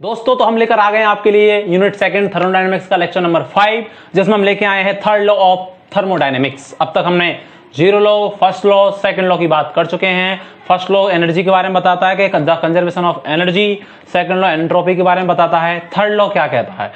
दोस्तों तो हम लेकर आ गए हैं आपके लिए यूनिट सेकंड थर्मोडायनेमिक्स का लेक्चर नंबर 5, जिसमें हम लेके आए हैं थर्ड लॉ ऑफ थर्मोडायनेमिक्स। अब तक हमने zero law, first law, second law की बात कर चुके हैं। फर्स्ट लॉ एनर्जी के बारे में बताता है कि conservation of energy. Second law entropy के बारे में बताता है। थर्ड लॉ क्या कहता है?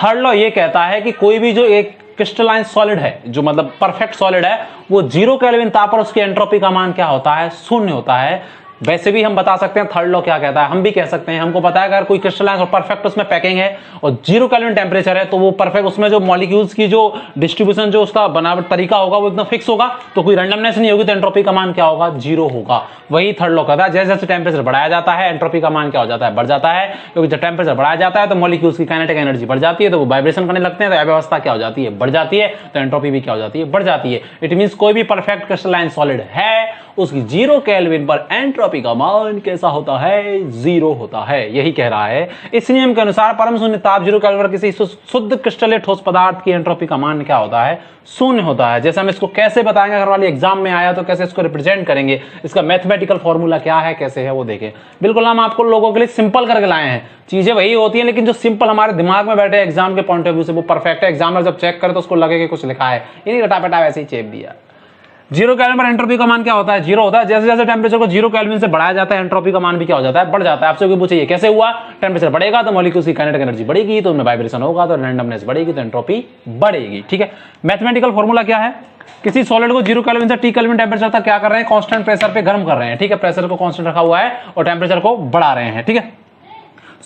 थर्ड लॉ ये कहता है कि कोई भी जो एक क्रिस्टलाइन सॉलिड है, जो मतलब परफेक्ट सॉलिड है, वो 0 केल्विन ताप पर उसकी एंट्रोपी का मान क्या होता है? शून्य होता है। वैसे भी हम बता सकते हैं थर्ड लॉ क्या कहता है, हम भी कह सकते हैं। हमको पता है अगर कोई क्रिस्टलाइन और परफेक्ट उसमें पैकिंग है और 0 केल्विन टेम्परेचर है, तो वो परफेक्ट उसमें जो मॉलिक्यूल्स की जो डिस्ट्रीब्यूशन, जो उसका बनावट तरीका होगा, वो एकदम फिक्स होगा, तो कोई रैंडमनेस नहीं होगी, तो एंट्रोपी का मान क्या होगा? 0 होगा। वही थर्ड लॉ कहता है जैसे जैसे टेम्परेचर बढ़ाया जाता है, एंट्रोपी का मान क्या हो जाता है? बढ़ जाता है, क्योंकि जब टेम्परेचर बढ़ाया जाता है तो मॉलिक्यूल्स की काइनेटिक एनर्जी बढ़ जाती है, तो वो वाइब्रेशन करने लगते हैं, तो अव्यवस्था क्या हो जाती है? बढ़ जाती है, तो एंट्रोपी भी क्या हो जाती है? बढ़ जाती है। इट मींस कोई भी परफेक्ट क्रिस्टलाइन सॉलिड है, उसकी 0 केल्विन पर एंट्रोपी का मान कैसा होता है? 0 होता है। यही कह रहा है। इस नियम के अनुसार परम शून्य ताप 0 केल्विन पर किसी शुद्ध क्रिस्टलीय ठोस पदार्थ की एंट्रोपी का मान क्या होता है? शून्य होता है। जैसे हम इसको कैसे बताएंगे, अगर वाली एग्जाम में आया तो कैसे इसको रिप्रेजेंट करेंगे, इसका मैथमेटिकल फॉर्मूला क्या है, कैसे है, वो देखें। बिल्कुल हम आपको लोगों के लिए सिंपल करके लाए हैं। चीजें वही होती हैं, लेकिन जो सिंपल हमारे दिमाग में बैठे एग्जाम के पॉइंट ऑफ व्यू से, वो परफेक्ट है। एग्जामिनर जब चेक करे तो उसको लगे कि कुछ लिखा है, ये नहीं रटापटा वैसे ही चेप दिया। 0 केल्विन पर एंट्रोपी का मान क्या होता है? 0 होता है। जैसे जैसे टेम्परेचर को 0 केल्विन से बढ़ाया जाता है, एंट्रोपी का मान भी क्या हो जाता है? बढ़ जाता है। आपसे कोई पूछे ये कैसे हुआ? टेम्परेचर बढ़ेगा तो मॉलिक्यूल्स की काइनेटिक एनर्जी बढ़ेगी, तो उनमें वाइब्रेशन होगा, तो रैंडमनेस बढ़ेगी, तो एंट्रोपी बढ़ेगी। ठीक है। मैथमेटिकल फॉर्मूला क्या है? किसी सॉलिड को 0 केल्विन से T केल्विन टेम्परेचर तक क्या कर रहे हैं? कांस्टेंट प्रेशर पे गर्म कर रहे हैं। ठीक है। प्रेशर को कांस्टेंट रखा हुआ है और टेम्परेचर को बढ़ा रहे हैं। ठीक है।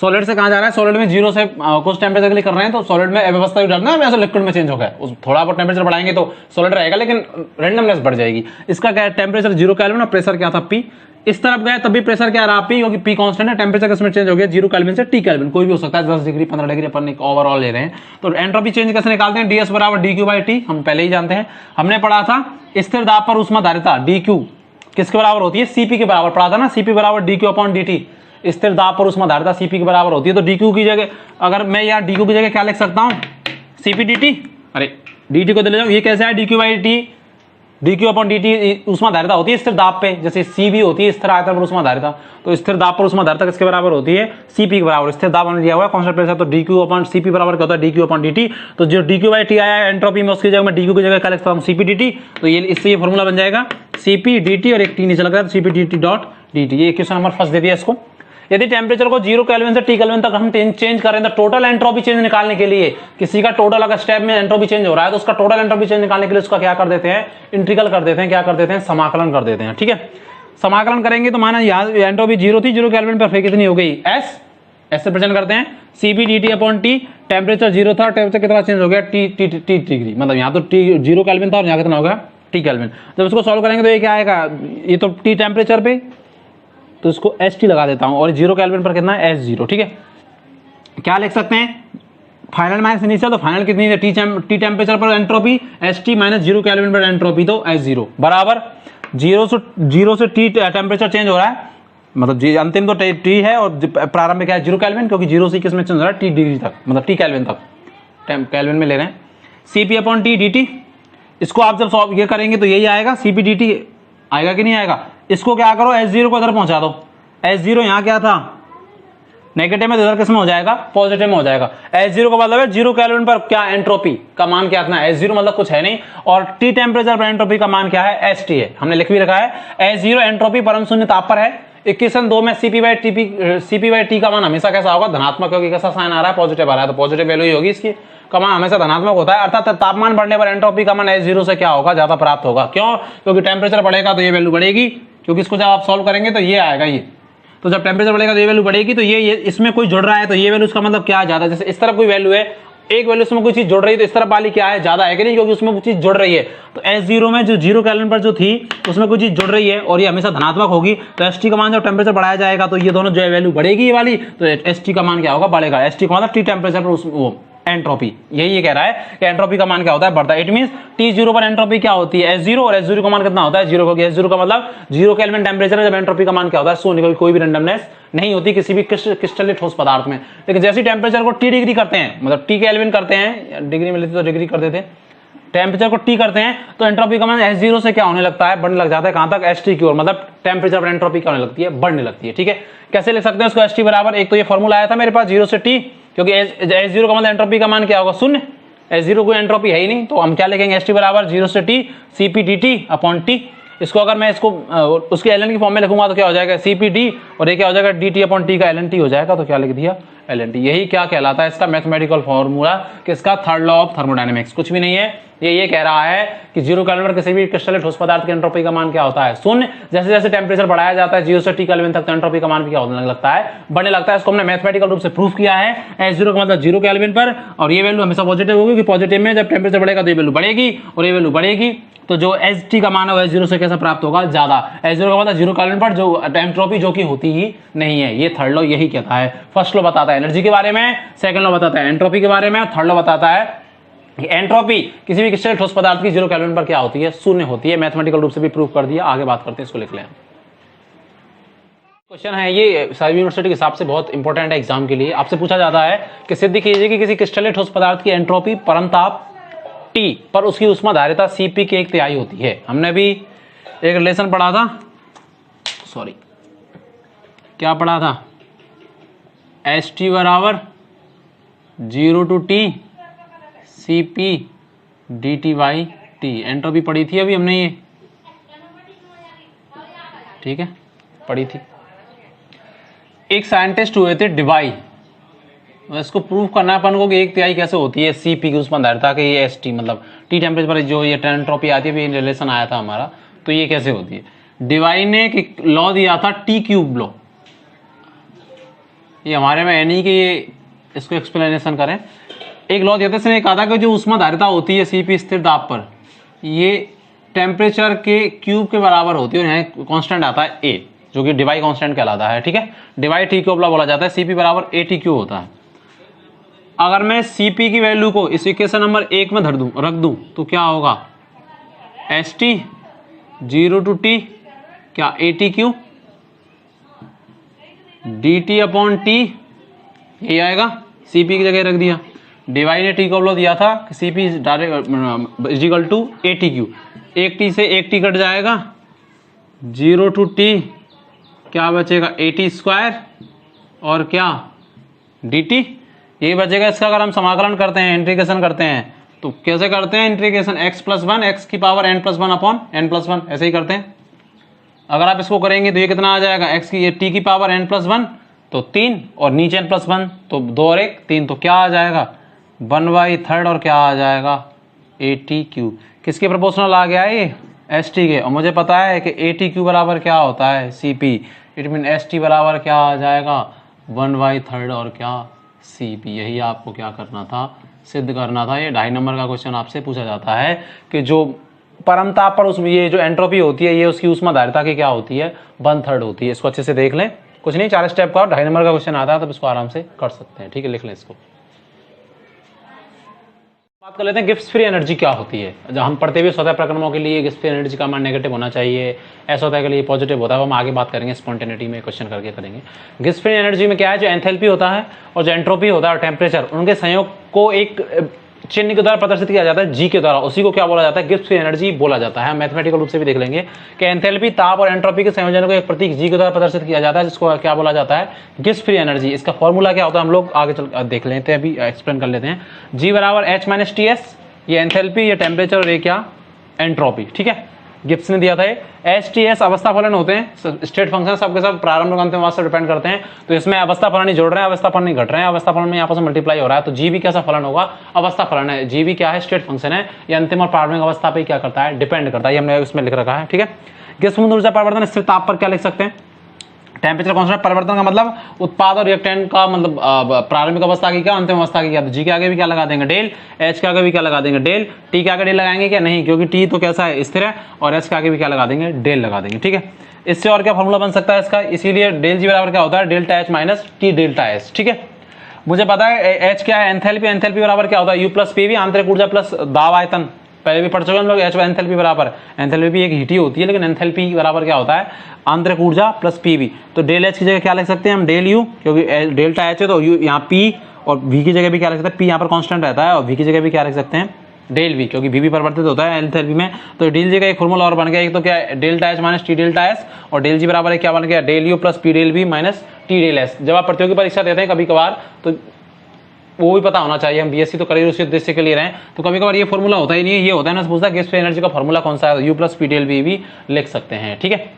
सॉलिड से कहां जा रहा है? सॉलिड में 0 से कुछ टेम्परेचर के लिए कर रहे हैं, तो सॉलिड में अव्यवस्था भी डालना है, वैसे लिक्विड में चेंज हो गया। थोड़ा बहुत टेम्परेचर बढ़ाएंगे तो सॉलिड रहेगा, लेकिन रैंडमनेस बढ़ जाएगी। इसका क्या है? टेम्परेचर 0 केल्विन और प्रेशर क्या था? P। इस तरफ गया तब भी प्रेशर क्या रहा? P, क्योंकि P कांस्टेंट है। टेम्परेचर किसमें चेंज हो गया? 0 केल्विन से T केल्विन, कोई भी हो सकता है, 10 डिग्री 15 डिग्री, अपन ओवरऑल ले रहे हैं। तो एंट्रोपी चेंज कैसे निकालते हैं? ds बराबर dq/t, हम पहले ही जानते हैं, हमने पढ़ा था। स्थिर दाब पर ऊष्माधारिता dq किसके बराबर होती है? Cp के बराबर पढ़ा था ना। Cp बराबर dq/dt। स्थिर दाब पर ऊष्माधारिता Cp के बराबर होती है। तो dq की जगह, अगर मैं यहाँ dq की जगह क्या लिख सकता हूँ? Cp/dt। अरे dt को ले जाऊँ, ये कैसे है? dq/t, dq/dt ऊष्माधारिता होती है स्थिर दाब पे, जैसे Cv होती है स्थिर आयतन पर ऊष्माधारिता। तो स्थिर दाब पर ऊष्माधारिता किसके बराबर होती है? Cp के बराबर। स्थिर दाब हमने दिया हुआ है कांस्टेंट प्रेशर, तो dq/Cp बराबर क्या होता है? dq/dt। तो जो dq/t आया है एंट्रोपी में, उसकी जगह मैं dq की जगह क्या लिखता हूँ? Cp/dt। तो ये इससे ये फॉर्मूला बन जाएगा Cp/dt, और एक t नीचे लग रहा है, Cp/dt.dt। ये क्वेश्चन नंबर फर्स्ट दे दिया इसको। यदि टेम्परेचर को 0 केल्विन से T केल्विन तक हम चेंज करें, तो टोटल एंट्रोपी चेंज निकालने के लिए, किसी का टोटल अगर स्टेप में एंट्रोपी चेंज हो रहा है, तो उसका टोटल एंट्रोपी चेंज निकालने के लिए उसका क्या कर देते हैं? इंटीग्रल कर देते हैं। क्या कर देते हैं? समाकलन कर देते हैं। ठीक है। समाकलन करेंगे तो माना यहाँ एंट्रोपी 0 थी, 0 केल्विन पर फिर कितनी हो गई? S से प्रेजेंट करते हैं। Cp/dt/T, टेम्परेचर 0 था, टेम्परेचर कितना चेंज हो गया? T डिग्री, मतलब यहाँ तो 0 केल्विन था और यहाँ कितना हो गया? T kelvin. जब इसको सॉल्व करेंगे तो ये क्या आएगा? ये तो T टेम्परेचर पे, तो इसको ST लगा देता हूं, और 0 केल्विन पर कितना है? S0। ठीक है। क्या लिख सकते हैं? फाइनल माइनस इनिशियल, तो फाइनल कितनी है? T टेम्परेचर पर एंट्रोपी ST माइनस 0 केल्विन पर एंट्रोपी, तो S0 बराबर 0 से T टेम्परेचर चेंज हो रहा है, मतलब अंतिम तो T है और प्रारंभ में क्या है? 0 केल्विन, क्योंकि 0 से किसमें चेंज हो रहा है? T डिग्री तक, मतलब T केल्विन तक, केल्विन में ले रहे हैं। Cp/T dt, इसको आप जब सॉल्व ये करेंगे तो यही आएगा। Cp/dt आएगा कि नहीं आएगा? इसको क्या करो? S0 को इधर पहुंचा दो। S0 यहाँ क्या था? नेगेटिव में, तो इधर किस में हो जाएगा? पॉजिटिव में हो जाएगा। S0 का मतलब है 0 केल्विन पर क्या एंट्रोपी का मान क्या था? S0 मतलब कुछ है नहीं, और T टेम्परेचर पर एंट्रोपी का मान क्या है? ST है, हमने लिख भी रखा है। S0 एंट्रोपी परम शून्य ताप पर है। इक्वेशन 2 में Cp/T का मान हमेशा कैसा होगा? धनात्मक, क्योंकि कैसा साइन आ रहा है? पॉजिटिव आ रहा है, तो पॉजिटिव वैल्यू ही होगी इसकी। का मान हमेशा धनात्मक होता है, अर्थात तापमान बढ़ने पर एंट्रोपी का मान S0 से क्या होगा? ज्यादा प्राप्त होगा। क्यों? क्योंकि टेम्परेचर बढ़ेगा तो ये वैल्यू बढ़ेगी, क्योंकि इसको जब आप सॉल्व करेंगे तो ये आएगा ये। तो जब टेम्परेचर बढ़ेगा तो ये वैल्यू बढ़ेगी, तो ये इसमें कोई जुड़ रहा है, तो ये वैल्यू उसका मतलब क्या ज्यादा? जैसे इस तरफ कोई वैल्यू है, एक वैल्यू उसमें कोई चीज जुड़ रही है, तो इस तरफ वाली क्या है? ज्यादा है कि नहीं? क्योंकि उसमें कुछ चीज जुड़ रही है। तो S0 में जो 0 केल्विन पर जो थी, उसमें कोई चीज जुड़ रही है और ये हमेशा धनात्मक होगी, तो ST का मान जब टेम्परेचर बढ़ाया जाएगा तो ये दोनों जो है वैल्यू बढ़ेगी, ये वाली, तो ST का मान क्या होगा? बढ़ेगा। ST का मतलब T टेम्परेचर पर वो एंट्रोपी, यही ये कह रहा है कि एंट्रोपी का मान क्या होता है? बढ़ता है। इट मींस T0 पर एंट्रोपी क्या होती है? S0, और S0 का मान कितना होता है? 0, क्योंकि S0 का मतलब 0 केल्विन टेम्परेचर है, जब एंट्रोपी का मान क्या होता है? शून्य। कोई भी रैंडमनेस नहीं होती किसी भी क्रिस्टलीय ठोस पदार्थ में। लेकिन जैसे टेम्परेचर को T डिग्री करते हैं, मतलब T केल्विन करते हैं, डिग्री में लेते तो डिग्री करते थे, टेम्परेचर को टी करते हैं तो एंट्रोपी का मान S0 से क्या होने लगता है, बढ़ने लग जाता है कहां तक, ST की ओर, मतलब टेम्परेचर पर एंट्रोपी क्या होने लगती है, बढ़ने लगती है। ठीक है, कैसे लिख सकते हैं इसको, ST बराबर, एक तो ये फॉर्मूला आया था मेरे पास 0 से T, क्योंकि S0 का मतलब एंट्रोपी का मान क्या होगा, शून्य। S0 कोई एंट्रोपी है ही नहीं, तो हम क्या लिखेंगे, ST बराबर 0 से T CP dt upon T। इसको अगर मैं इसको उसके ln की फॉर्म में लिखूंगा तो क्या हो जाएगा, CP/d, और ये क्या हो जाएगा, dt अपॉन T का ln T हो जाएगा, तो क्या लिख दिया, ln T। यही क्या कहलाता है इसका मैथमेटिकल फॉर्मूला, किसका, थर्ड लॉ ऑफ थर्मोडायनेमिक्स। कुछ भी नहीं है, ये कह रहा है कि 0 केल्विन पर किसी भी क्रिस्टलीय ठोस पदार्थ की एंट्रोपी का मान क्या होता है, शून्य। जैसे जैसे टेम्परेचर बढ़ाया जाता है 0 से T केल्विन तक, तो एंट्रोपी का मान भी क्या होने लगता है, बढ़ने लगता है। इसको हमने मैथमेटिकल रूप से प्रूफ किया है। S0 का मतलब 0 केल्विन पर, और ये वैल्यू हमेशा पॉजिटिव होगी, कि पॉजिटिव में जब टेम्परेचर बढ़ेगा तो ये वैल्यू बढ़ेगी और ये वैल्यू बढ़ेगी, तो जो ST का मान है S0 से कैसे प्राप्त होगा, ज्यादा। S0 का मतलब 0 केल्विन पर जो एंट्रोपी जो कि होती ही नहीं है। ये थर्ड लॉ यही कहता है। फर्स्ट लॉ बताता है एनर्जी के बारे में, सेकंड लॉ बताता है एंट्रोपी के बारे में, थर्ड लॉ बताता है कि एंट्रोपी किसी भी क्रिस्टलीय ठोस पदार्थ की 0 केल्विन पर क्या होती है, शून्य होती है। मैथमेटिकल रूप से भी प्रूफ कर दिया। आगे बात करते हैं, इसको लिख लें। क्वेश्चन है ये सारी यूनिवर्सिटी के हिसाब से बहुत इंपॉर्टेंट है एग्जाम के लिए। आपसे पूछा जाता है कि सिद्ध कीजिए कि किसी क्रिस्टलीय ठोस पदार्थ की एंट्रोपी परमताप T पर उसकी उष्माधारिता Cp की 1/3 होती है। हमने भी एक रिलेशन पढ़ा था, सॉरी क्या पढ़ा था, ST बराबर 0 to T Cp dt/T, entropy पढ़ी थी अभी हमने ये, ठीक है, पढ़ी थी। एक साइंटिस्ट हुए थे डिवाई, इसको प्रूफ करना है अपन को कि 1/3 कैसे होती है Cp की उष्माधारिता के, ये ST मतलब T टेम्परेचर पर जो ये एंट्रोपी आती है, ये रिलेशन आया था हमारा, तो ये कैसे होती है। डिवाई ने एक लॉ दिया था T³ लॉ, ये हमारे में है नहीं कि ये इसको एक्सप्लेनेशन करें। एक लॉ दिया था, इसने कहा था कि जो उष्माधारिता होती है Cp स्थिर दाब पर, ये टेम्परेचर के क्यूब के बराबर होती है, और यहाँ कांस्टेंट आता है A, जो कि डिवाई कांस्टेंट कहलाता है। ठीक है, डिवाई T³ लॉ बोला जाता है। Cp बराबर AT³ होता है। अगर मैं Cp की वैल्यू को इस इक्वेशन नंबर 1 में रख दूं तो क्या होगा, ST 0 to T क्या AT³ dt अपॉन T, ये आएगा, Cp की जगह रख दिया। डिवाई ने T को लॉ दिया था कि Cp direct is equal to AT³, एक T से एक T कट जाएगा, 0 to T क्या बचेगा, AT² और क्या dt, ये बचेगा। इसका अगर हम समाकलन करते हैं, इंटीग्रेशन करते हैं, तो कैसे करते हैं इंटीग्रेशन, x+1 x की पावर n+1 अपॉन n+1, ऐसे ही करते हैं। अगर आप इसको करेंगे तो ये कितना आ जाएगा, x की ये t की पावर n+1 तो 3, और नीचे n+1 तो 2 और 1 3, तो क्या आ जाएगा 1/3, और क्या आ जाएगा AT³। किसके प्रोपोर्शनल आ गया ये, ST के, और मुझे पता है कि AT³ बराबर क्या होता है Cp, इट मीन ST बराबर क्या आ जाएगा 1/3 और क्या Cp। यही आपको क्या करना था, सिद्ध करना था। ये 2.5 नंबर का क्वेश्चन आपसे पूछा जाता है कि जो परमताप पर उसमें ये जो एंट्रोपी होती है, ये उसकी उष्माधारिता की क्या होती है, 1/3 होती है। इसको अच्छे से देख लें, कुछ नहीं, 4 स्टेप का, 2.5 नंबर का क्वेश्चन आता है, तब इसको आराम से कर सकते हैं। ठीक है, लिख लें इसको। बात कर लेते हैं गिब्स फ्री एनर्जी क्या होती है। जब हम पढ़ते हुए स्वतः प्रक्रमों के लिए गिब्स फ्री एनर्जी का मान नेगेटिव होना चाहिए, असतः के लिए पॉजिटिव होता है, वो हम आगे बात करेंगे, स्पॉन्टेनिटी में क्वेश्चन करके करेंगे। गिब्स फ्री एनर्जी में क्या है, जो एंथैल्पी होता है और जो एंट्रोपी होता है और टेम्परेचर, उनके संयोग को एक चिन्ह के द्वारा प्रदर्शित किया जाता है, जी के द्वारा, उसी को क्या बोला जाता है, गिब्स फ्री एनर्जी बोला जाता है। हम मैथमेटिकल रूप से भी देख लेंगे कि एंथैल्पी, ताप और एंट्रोपी के संयोजन को एक प्रतीक जी के द्वारा प्रदर्शित किया जाता है, जिसको क्या बोला जाता है, गिब्स फ्री एनर्जी। इसका फॉर्मूला क्या होता है हम लोग आगे चल देख लेते हैं, अभी एक्सप्लेन कर लेते हैं। जी बराबर H - Ts, ये एंथैल्पी, ये टेम्परेचर और ये क्या एंट्रोपी। ठीक है, गिब्स ने दिया था। STS अवस्था फलन होते हैं, स्टेट फंक्शन सबके सब प्रारंभ और अंतिम अवस्था डिपेंड करते हैं, तो इसमें अवस्था फलन नहीं जोड़ रहे हैं, अवस्था फलन नहीं घट रहे हैं, अवस्था फलन में आपस में मल्टीप्लाई हो रहा है। तो जी भी कैसा फलन होगा, अवस्था फलन है। जी भी क्या है, स्टेट फंक्शन है, ये अंतिम और प्रारंभिक अवस्था पे क्या करता है, डिपेंड करता है। ये हमने इसमें लिख रखा है। ठीक है, गिब्स मुक्त ऊर्जा परिवर्तन स्थिर ताप पर क्या लिख सकते हैं, टेम्परेचर कांस्टेंट परिवर्तन का मतलब उत्पाद और रिएक्टेंट का मतलब प्रारंभिक अवस्था की क्या, अंतिम अवस्था की क्या। तो जी के आगे भी क्या लगा देंगे, डेल, एच के आगे भी क्या लगा देंगे, डेल, टी के आगे डेल लगाएंगे क्या, नहीं, क्योंकि टी तो कैसा है, स्थिर है, और एच के आगे भी क्या लगा देंगे, डेल लगा देंगे। ठीक है, इससे और क्या फॉर्मूला बन सकता है इसका, इसीलिए डेल जी बराबर क्या होता है, delta H minus T delta H. ठीक है, मुझे पता है एच क्या है, एंथैल्पी, एंथैल्पी बराबर क्या होता है, यू प्लस पी वी, आंतरिक ऊर्जा प्लस दाब आयतन, पहले भी पढ़ चुके हम लोग। एच एंथैल्पी बराबर, एंथैल्पी भी एक हीट ही होती है, लेकिन एंथैल्पी बराबर क्या होता है, आंतरिक ऊर्जा प्लस पीवी। तो डेल एच की जगह क्या लिख सकते हैं हम, डेल यू, क्योंकि डेल्टा एच है तो यू यहाँ पी, और वी की जगह भी क्या लिख सकते हैं, पी यहाँ पर कांस्टेंट रहता है, और वी की जगह भी क्या लिख सकते हैं, डेल वी, क्योंकि वी भी परिवर्तित होता है एंथैल्पी में। तो डेल जी का एक फॉर्मूला और बन गया, एक तो क्या है delta H minus T delta S, और डेल जी बराबर है क्या बन गया del U plus P del V minus T del S. जब आप प्रतियोगी परीक्षा देते हैं कभी कभार तो वो भी पता होना चाहिए, हम बीएससी तो करियर उसी उद्देश्य के लिए रहे हैं, तो कभी कभार ये फॉर्मूला होता ही नहीं है, ये होता है ना पूछता गेस फ्री एनर्जी का फॉर्मूला कौन सा है, U plus P del V भी लिख सकते हैं। ठीक है,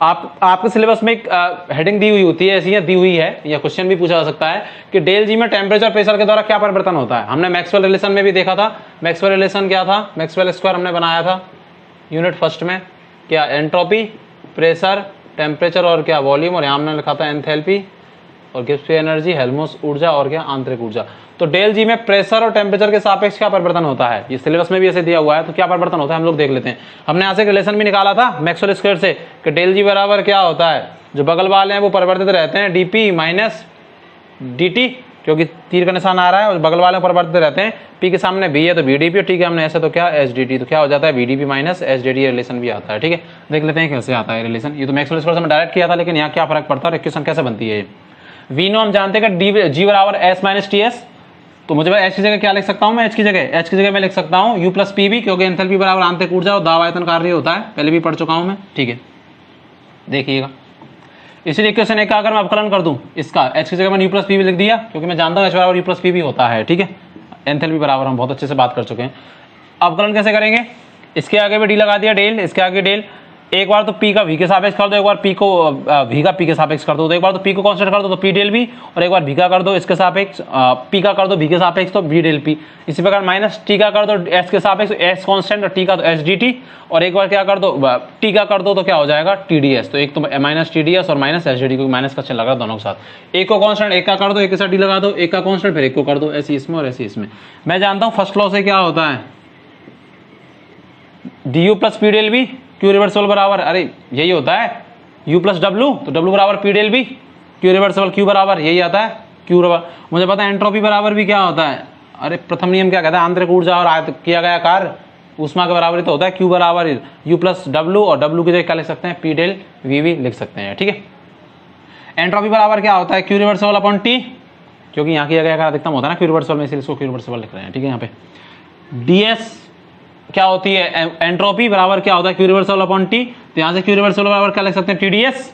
आपके सिलेबस में एक हेडिंग दी हुई होती है, ऐसी दी हुई है, या क्वेश्चन भी पूछा जा सकता है कि डेल जी में टेम्परेचर प्रेशर के द्वारा क्या परिवर्तन होता है। हमने मैक्सवेल रिलेशन में भी देखा था, मैक्सवेल रिलेशन क्या था, मैक्सवेल स्क्वायर हमने बनाया था यूनिट फर्स्ट में, क्या एंट्रोपी, प्रेशर, टेम्परेचर और क्या वॉल्यूम, और यहाँ हमने लिखा था एंथैल्पी और गिब्स फ्री एनर्जी, हेल्महोल्ट्ज ऊर्जा और क्या आंतरिक ऊर्जा। तो डेल जी में प्रेशर और टेम्परेचर के सापेक्ष क्या परिवर्तन होता है, ये सिलेबस में भी ऐसे दिया हुआ है, तो क्या परिवर्तन होता है हम लोग देख लेते हैं। हमने यहाँ से रिलेशन भी निकाला था मैक्सवेल स्क्वायर से कि डेल जी बराबर क्या होता है, जो बगल वाले हैं वो परिवर्तित रहते हैं डीपी माइनस डी, क्योंकि तीर का निशान आ रहा है और बगल वाले परिवर्तित रहते हैं, पी के सामने बी है तो बीडीपी, ठीक है हमने ऐसे तो क्या एच डी टी, तो क्या हो जाता है BDP minus H D T relation भी आता है। ठीक है, देख लेते हैं कैसे आता है रिलेशन। ये तो मैक्सवेल स्क्वायर से मैं डायरेक्ट किया था, लेकिन यहाँ क्या फर्क पड़ता है और इक्वेशन कैसे बनती है। वी नो हम जानते हैं कि जी बराबर एस माइनस टी एस, तो मुझे एच की जगह क्या लिख सकता हूँ मैं, एच की जगह मैं लिख सकता हूँ यू प्लस पी बी, क्योंकि एंथैल्पी बराबर आंतरिक ऊर्जा और दाब आयतन कार्य होता है, पहले भी पढ़ चुका हूँ मैं। ठीक है, देखिएगा इसलिए इक्वेशन एक का अगर मैं अवकलन कर दूं इसका, एच की जगह मैंने यू प्लस पी बी लिख दिया, क्योंकि मैं जानता हूँ एच बराबर यू प्लस पी बी होता है। ठीक है, एंथैल्पी बराबर हम बहुत अच्छे से बात कर चुके हैं। अवकलन कैसे करेंगे, इसके आगे भी डी लगा दिया डेल, इसके आगे डेल, एक बार तो पी का वी के सापेक्ष कर दो, एक बार पी को वी का पी के सापेक्ष कर दो, तो एक बार तो पी को कांस्टेंट कर दो तो पी डेल वी, और एक बार वी का कर दो इसके सापेक्ष, पी का कर दो वी के सापेक्ष तो वी डेल पी। इसी प्रकार माइनस टी का कर दो एस के सापेक्ष एस कांस्टेंट, और टी का तो एच डी टी, और एक बार क्या कर दो टी का कर दो तो क्या हो जाएगा टी डी एस। तो एक तो माइनस टी डी एस और माइनस एच डी टी, क्योंकि माइनस का चिन्ह लगा दोनों के साथ। एक को कांस्टेंट एक का कर दो, एक के साथ डी लगा दो, एक का कांस्टेंट फिर एक को कर दो, ऐसी इसमें और ऐसी इसमें। मैं जानता हूँ फर्स्ट लॉ से क्या होता है, D U plus P del V Q reversible बराबर, अरे यही होता है u प्लस डब्ल्यू, तो w बराबर P del B, Q reversible q बराबर यही आता है q बराबर। मुझे पता है एंट्रोपी बराबर भी क्या होता है, अरे प्रथम नियम क्या कहता है, आंतरिक ऊर्जा और आयत किया गया कार्य ऊष्मा के बराबर तो होता है q बराबर u प्लस डब्ल्यू, और w की जगह क्या लिख सकते हैं पी डेल वी वी लिख सकते हैं। ठीक है, एंट्रोपी बराबर क्या होता है क्यू रिवर्सिबल अपॉन टी, क्योंकि यहाँ किया गया कार्य अधिकतम होता है ना क्यू रिवर्सिबल में, इसलिए इसको क्यू रिवर्सिबल लिख रहे हैं। ठीक है, यहाँ पे ds क्या होती है एंट्रोपी बराबर क्या होता है क्यू रिवर्सिबल अपॉन टी, तो यहाँ से क्यू रिवर्सिबल बराबर क्या लिख सकते हैं टीडीएस,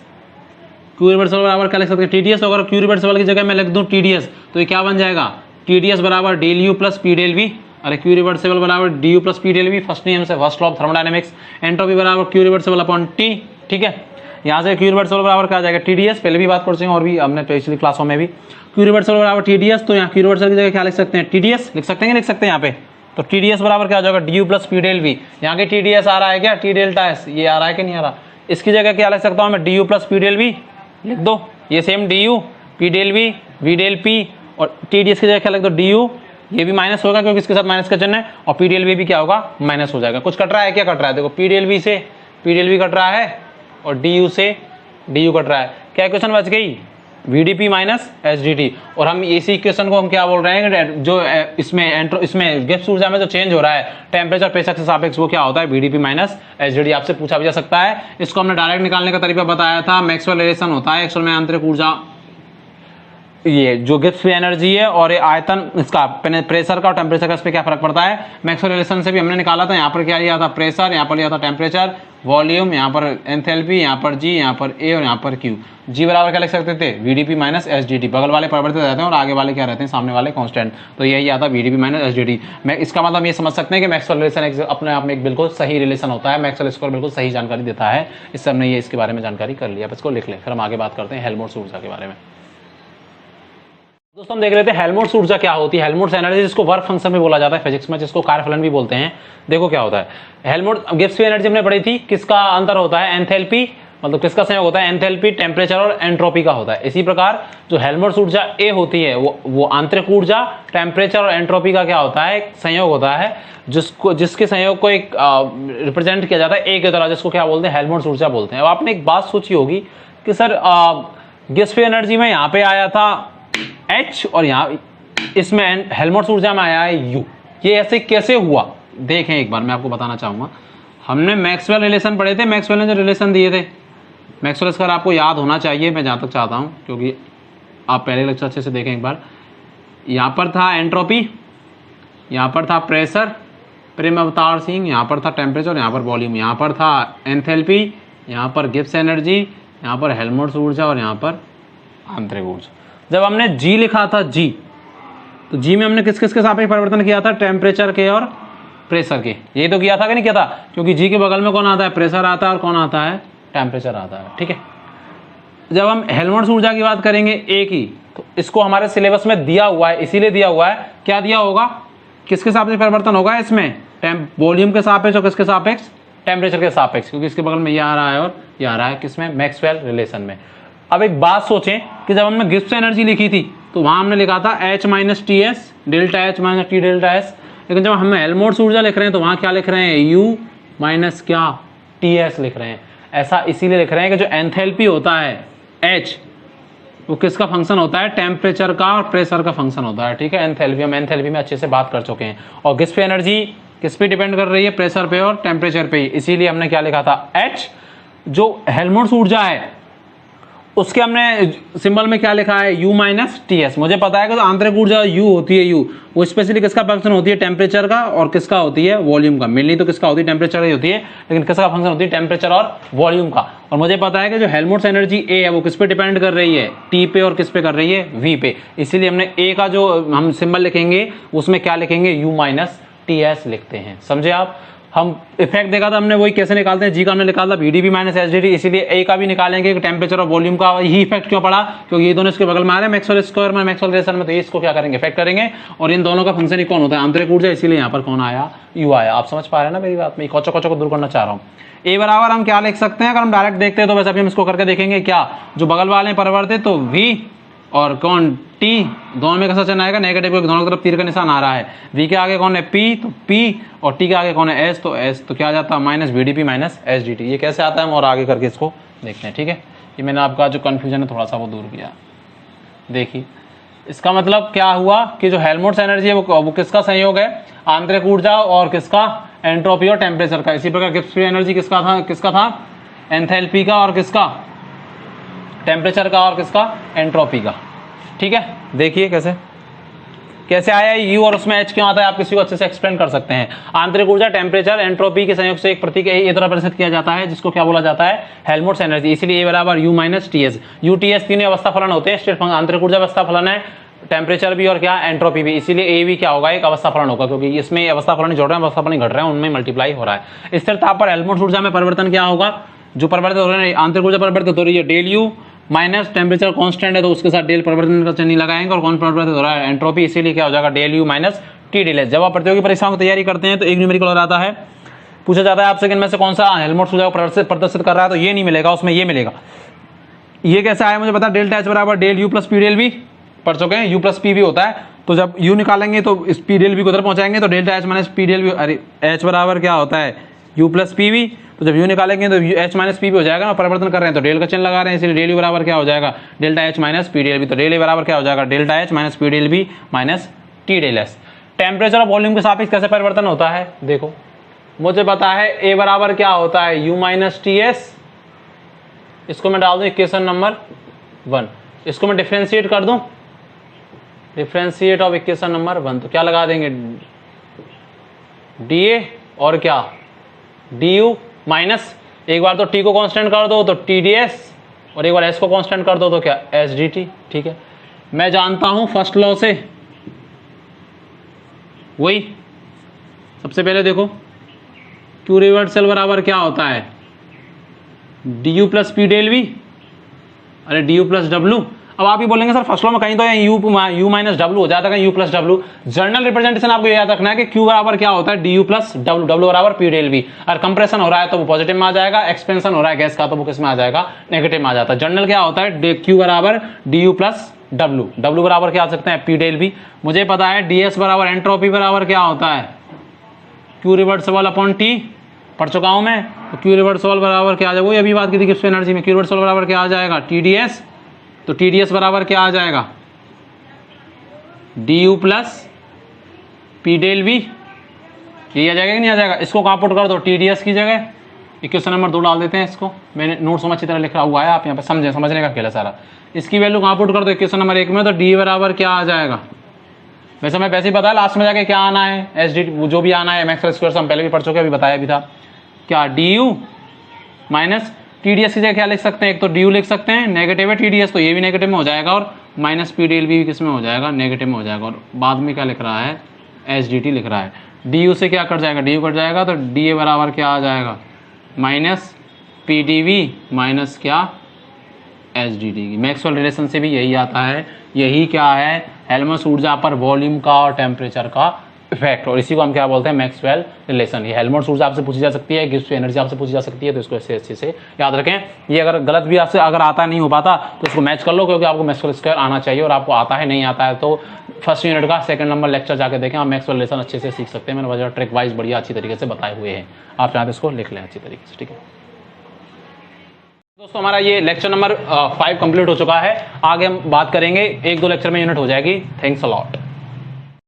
क्यू रिवर्सिबल बराबर क्या लिख सकते हैं टीडीएस। तो अगर क्यू रिवर्सिबल की जगह मैं लिख दूं टीडीएस तो ये क्या बन जाएगा टीडीएस बराबर del U plus P del V, अरे क्यू रिवर्सिबल बराबर D U plus P del V, first नियम से first law of thermodynamics. Entropy बराबर क्यू रिवर्सिबल अपॉन टी। ठीक है, यहाँ से क्यू रिवर्सिबल बराबर क्या आ जाएगा टीडीएस, पहले भी बात कर चुके हैं और भी हमने पिछली क्लासों में भी, क्यू रिवर्सिबल बराबर टीडीएस, तो यहाँ क्यू रिवर्सिबल की जगह क्या लिख सकते हैं टीडीएस लिख सकते हैं, लिख सकते हैं यहाँ पे, तो टीडीएस बराबर क्या हो जाएगा D U plus P del V. यहाँ के टीडीएस आ रहा है क्या टी डेल्टा एस, ये आ रहा है कि नहीं आ रहा, इसकी जगह क्या लिख सकता हूँ मैं D U plus P del V लिख दो, ये same D U P del V del P, और टीडीएस की जगह क्या लिख दो डी यू, ये भी माइनस होगा क्योंकि इसके साथ माइनस का चिन्ह है, और पी डेल वी भी क्या होगा माइनस हो जाएगा। कुछ कट रहा है क्या, कट रहा है देखो पी डेल वी से पी डेल वी कट रहा है और डी यू से डी यू कट रहा है, क्या इक्वेशन बच गई VDP माइनस HDT। और हम इसी इक्वेशन को हम क्या बोल रहे हैं, जो इसमें गिब्स ऊर्जा में जो चेंज हो रहा है टेम्परेचर प्रेशर के सापेक्ष वो क्या होता है VDP माइनस HDT। आपसे पूछा भी जा सकता है, इसको हमने डायरेक्ट निकालने का तरीका बताया था, मैक्सवेल रिलेशन होता है एक्चुअल में आंतरिक ऊर्जा, ये जो गिब्स फ्री एनर्जी है और ये आयतन इसका प्रेशर का और टेम्परेचर का इस पे क्या फर्क पड़ता है, मैक्सवेल रिलेशन से भी हमने निकाला था। यहाँ पर क्या लिया था प्रेशर, यहाँ पर लिया था टेम्परेचर, वॉल्यूम, यहाँ पर एंथैल्पी, यहाँ पर जी, यहाँ पर ए और यहाँ पर क्यू। जी बराबर क्या लिख सकते थे VDP माइनस HDT, बगल वाले परिवर्तित रहते हैं और आगे वाले क्या रहते हैं सामने वाले कांस्टेंट, तो यही आता है VDP माइनस HDT। मैं इसका मतलब ये समझ सकते हैं कि मैक्सवेल रिलेशन अपने आप में एक बिल्कुल सही रिलेशन होता है, मैक्सवेल स्क्वायर बिल्कुल सही जानकारी देता है, इससे हमने ये इसके बारे में जानकारी कर लिया, अब इसको लिख लें, फिर हम आगे बात करते हैं हेल्महोल्ट्ज ऊर्जा के बारे में। दोस्तों हम देख लेते हैं हेल्महोल्ट्ज ऊर्जा क्या होती है। हेल्महोल्ट्ज एनर्जी जिसको वर्क फंक्शन भी बोला जाता है फिजिक्स में, जिसको कार्यफलन भी बोलते हैं। देखो क्या होता है हेल्महोल्ट्ज गिब्स फ्री एनर्जी हमने पढ़ी थी, किसका अंतर होता है एंथैल्पी, मतलब किसका संयोग होता है एंथैल्पी, टेम्परेचर और एंट्रोपी का होता है। इसी प्रकार जो हेल्महोल्ट्ज ऊर्जा ए होती है वो आंतरिक ऊर्जा, टेम्परेचर और एंट्रोपी का क्या होता है संयोग होता है, जिसके संयोग को एक रिप्रेजेंट किया जाता है ए के द्वारा, जिसको क्या बोलते हैं हेल्महोल्ट्ज ऊर्जा बोलते हैं। अब आपने एक बात सोची होगी कि सर गिब्स फ्री एनर्जी में यहाँ पे आया था H और यहाँ इसमें हेल्महोल्ट्ज ऊर्जा में आया है U, ये ऐसे कैसे हुआ देखें एक बार, मैं आपको बताना चाहूंगा। हमने मैक्सवेल रिलेशन पढ़े थे, मैक्सवेल ने जो रिलेशन दिए थे, मैक्सवेल स्क्वायर आपको याद होना चाहिए, मैं जहाँ तक चाहता हूँ, क्योंकि आप पहले लेक्चर अच्छे से देखें एक बार। यहाँ पर था एंट्रोपी, यहाँ पर था प्रेशर, प्रेम अवतार सिंह, यहाँ पर था टेम्परेचर, यहाँ पर वॉल्यूम, यहाँ पर था एंथैल्पी, यहाँ पर गिब्स एनर्जी, यहाँ पर हेल्महोल्ट्ज़ ऊर्जा और यहाँ पर आंतरिक ऊर्जा। जब हमने जी लिखा था जी, तो जी में हमने किस किस के सापेक्ष परिवर्तन किया था? टेम्परेचर के और प्रेशर के। यही तो किया था कि नहीं किया था? क्योंकि जी के बगल में कौन आता है? प्रेशर आता है, और कौन आता है? टेम्परेचर आता है। ठीक है, जब हम हेल्महोल्ट्ज़ ऊर्जा की बात करेंगे ए की, तो इसको हमारे सिलेबस में दिया हुआ है, इसीलिए दिया हुआ है, क्या दिया होगा? किसके सापेक्ष परिवर्तन होगा इसमें? वॉल्यूम के सापेक्ष और किसके सापेक्ष? टेम्परेचर के सापेक्ष, क्योंकि इसके बगल में ये आ रहा है और ये आ रहा है, किसमें? मैक्सवेल रिलेशन में। अब एक बात सोचें कि जब हमने गिब्स एनर्जी लिखी थी तो वहां हमने लिखा था H minus T S delta H minus T delta S, लेकिन जब हम हेल्महोल्ट्ज़ ऊर्जा लिख रहे हैं तो वहां क्या लिख रहे हैं? U माइनस क्या? टी एस लिख रहे हैं। ऐसा इसीलिए लिख रहे हैं कि जो एंथैल्पी होता है H, वो किसका फंक्शन होता है? टेम्परेचर का और प्रेशर का फंक्शन होता है। ठीक है, एंथैल्पी, हम एंथैल्पी में अच्छे से बात कर चुके हैं। और गिब्स एनर्जी किस पे डिपेंड कर रही है? प्रेशर पे और टेम्परेचर पे। इसीलिए हमने क्या लिखा था? H। जो हेल्महोल्ट्ज़ ऊर्जा है उसके हमने सिंबल में क्या लिखा है? U minus T S. मुझे पता है कि जो आंतरिक ऊर्जा U होती है, U वो स्पेशली किसका फंक्शन होती है? टेम्परेचर का, और किसका होती है? वॉल्यूम का। मिलनी तो किसका होती है? टेम्परेचर की होती है, लेकिन किसका फंक्शन होती है? टेम्परेचर और वॉल्यूम का। और मुझे पता है कि जो हेल्महोल्ट्ज़ एनर्जी A है वो किस पे डिपेंड कर रही है? T पे, और किस पे कर रही है? V पे। इसीलिए हमने A का जो हम सिंबल लिखेंगे उसमें क्या लिखेंगे? U माइनस टी एस लिखते हैं। समझे आप? हम इफेक्ट देखा था हमने, वही कैसे निकालते हैं? जी का हमने निकाला VdP माइनस एसडीटी, इसीलिए ए का भी निकालेंगे कि टेम्परेचर और वॉल्यूम का ही इफेक्ट क्यों पड़ा? क्योंकि ये दोनों इसके बगल में आ रहे हैं मैक्सवेल स्क्वायर में, मैक्सवेल रिलेशन में, तो इसको क्या करेंगे? इफेक्ट करेंगे। और इन दोनों का फंक्शन ही कौन होता है? आंतरिक ऊर्जा। इसीलिए यहाँ पर कौन आया? U आया। आप समझ पा रहे हैं ना मेरी बात? मैं कोचो को दूर करना चाह रहा हूँ। ए बराबर हम क्या लिख सकते हैं? अगर हम डायरेक्ट देखते हैं तो वैसे अभी हम इसको करके देखेंगे। क्या जो बगल वाले हैं परिवर्तित, तो V और कौन? T, दोनों में कैसा चिन्ह आएगा? नेगेटिव, दोनों की तरफ तीर का निशान आ रहा है। V के आगे कौन है? P, तो P, और T के आगे कौन है? S, तो S, तो क्या आ जाता है? Minus VdP minus SdT। ये कैसे आता है हम और आगे करके इसको देखते हैं। ठीक है, ये मैंने आपका जो कन्फ्यूजन है थोड़ा सा वो दूर किया। देखिए, इसका मतलब क्या हुआ कि जो हेल्महोल्ट्ज़ एनर्जी है वो किसका संयोग है? आंतरिक ऊर्जा और किसका? एंट्रोपी और टेम्परेचर का। इसी प्रकार गिब्स एनर्जी किसका था? एंथैल्पी का, और किसका? टेम्परेचर का, और किसका? एंट्रोपी का। ठीक है, देखिए कैसे आया U और उसमें H क्यों आता है? आप किसी को अच्छे से एक्सप्लेन कर सकते हैं। आंतरिक ऊर्जा, टेम्परेचर, एंट्रोपी के संयोग से एक प्रतीक ए द्वारा प्रदर्शित किया जाता है, जिसको क्या बोला जाता है? Helmholtz energy. इसीलिए A बराबर U minus T S. U T S तीनों अवस्था फलन होते हैं। स्टेट आंतरिक ऊर्जा अवस्था फलन है, टेम्परेचर भी और क्या? एंट्रोपी भी। इसीलिए A भी क्या होगा? एक अवस्था फलन होगा, क्योंकि इसमें अवस्था फलन जोड़ रहे हैं, अवस्था फलन घट रहे हैं, उनमें मल्टीप्लाई हो रहा है। स्थिर ताप पर हेल्महोल्ट्ज़ ऊर्जा में परिवर्तन क्या होगा? जो परिवर्तित हो रहे हैं, आंतरिक ऊर्जा परिवर्तित हो रही है, del U minus temperature constant है तो उसके साथ डेल परिवर्तन का चिन्ह लगाएंगे, और कौन परिवर्तित हो रहा है? एंट्रोपी। इसीलिए क्या हो जाएगा? Del U minus T del S. जब आप प्रतियोगी परीक्षाओं की तैयारी करते हैं तो एक न्यूमेरिकल और आता है, पूछा जाता है आपसे कि इनमें से कौन सा हेल्महोल्ट्ज़ ऊर्जा को प्रदर्शित कर रहा है, तो ये नहीं मिलेगा, उसमें ये मिलेगा। ये कैसे आया मुझे पता? डेल्टा H बराबर del U plus P del V पढ़ चुके हैं। U प्लस पी भी होता है, तो जब U निकालेंगे तो इस पी डेल V को उधर पहुंचाएंगे, तो delta H minus P del V। अरे H बराबर क्या होता है? U plus P V. तो जब U निकालेंगे तो H माइनस पी भी हो जाएगा ना, परिवर्तन कर रहे हैं तो डेल का चिन्ह लगा रहे हैं, इसलिए डेल U बराबर क्या हो जाएगा? Delta H minus P del V। तो डेल A बराबर क्या हो जाएगा? Delta H minus P del V minus T del S. Temperature और वॉल्यूम के सापेक्ष कैसे परिवर्तन होता है? देखो, मुझे पता है A बराबर क्या होता है? U minus T S. इसको मैं डाल दूं इक्वेशन नंबर 1, इसको मैं डिफ्रेंशिएट कर दूं, डिफ्रेंशिएट ऑफ इक्वेशन नंबर 1, तो क्या लगा देंगे? dA और क्या? du माइनस, एक बार तो t को कांस्टेंट कर दो तो TdS, और एक बार s को कांस्टेंट कर दो तो क्या? SdT। ठीक है, मैं जानता हूं फर्स्ट लॉ से, वही सबसे पहले देखो Q रिवर्सल बराबर क्या होता है? du plus P del V, अरे du प्लस डब्लू। अब आप ही बोलेंगे सर फर्स्ट लॉ में कहीं तो u माइनस डब्लू हो जाता है, u plus W. Journal representation आपको याद रखना है कि q बराबर क्या होता है? du प्लस डब्लू, डब्लू बराबर पी डेल वी। और कंप्रेशन हो रहा है तो वो पॉजिटिव में आ जाएगा, एक्सपेंशन हो रहा है गैस का तो वो किस में आ जाएगा? नेगेटिव में आ जाता है। जर्नल क्या होता है? q बराबर du प्लस डब्लू, डब्लू बराबर क्या आ सकते हैं? P del V. मुझे पता है ds बराबर एंट्रोपी बराबर क्या होता है? q रिवर्सिबल अपॉन t, पढ़ चुका हूं मैं। तो q रिवर्सिबल बराबर क्या आ जाएगा? वही अभी बात की थी गिब्स एनर्जी में। q रिवर्सिबल बराबर क्या आ जाएगा? TdS। तो TdS बराबर क्या आ जाएगा? du plus P del V. ये आ जाएगा कि नहीं आ जाएगा? इसको कहाँ पुट कर दो? TdS की जगह इक्वेशन नंबर 2 डाल देते हैं। इसको मैंने नोट्स में अच्छी तरह लिखा हुआ है, आप यहाँ पे समझने का खेल है सारा। इसकी वैल्यू कहाँ पुट कर दो? इक्वेशन नंबर 1 में, तो d बराबर क्या आ जाएगा? वैसे मैं वैसे ही बताया लास्ट में जाके क्या आना है, एस डी जो भी आना है मैक्सवेल स्क्वायर हम पहले भी पढ़ चुके, अभी बताया भी था क्या, D you minus T D S की जगह क्या लिख सकते हैं, एक तो डी यू लिख सकते हैं, नेगेटिव है टी डी एस तो ये भी नेगेटिव में हो जाएगा, और माइनस पी डी एल भी किस में हो जाएगा, नेगेटिव में हो जाएगा, और बाद में क्या लिख रहा है, एस डी टी लिख रहा है। डी यू से क्या कट जाएगा, डी यू कट जाएगा तो डी ए बराबर क्या आ जाएगा, minus P D V minus क्या, एस डी टी की। मैक्सवेल रिलेशन से भी यही आता है, यही क्या है, हेल्महोल्ट्ज़ ऊर्जा पर वॉल्यूम का और टेम्परेचर का इफेक्ट, और इसी को हम क्या बोलते हैं, मैक्सवेल रिलेशन। ये हेल्महोल्ट्ज़ ऊर्जा आपसे पूछी जा सकती है, गिब्स एनर्जी आपसे पूछी जा सकती है, तो इसको ऐसे अच्छे से याद रखें। ये अगर गलत भी आपसे अगर आता नहीं हो पाता तो इसको मैच कर लो, क्योंकि आपको मैक्सवेल स्क्वायर आना चाहिए, और आपको आता है नहीं आता है तो फर्स्ट यूनिट का सेकंड नंबर लेक्चर जाके देखें, आप मैक्सवेल रिलेशन अच्छे से सीख सकते हैं। मैंने वजह ट्रिक वाइज बढ़िया अच्छी तरीके से बताए हुए हैं, आप चाहें तो इसको लिख लें अच्छी तरीके से, ठीक है दोस्तों। हमारा ये लेक्चर नंबर 5 कंप्लीट हो चुका है, आगे हम बात करेंगे, 1-2 लेक्चर में यूनिट हो जाएगी। Thanks a lot.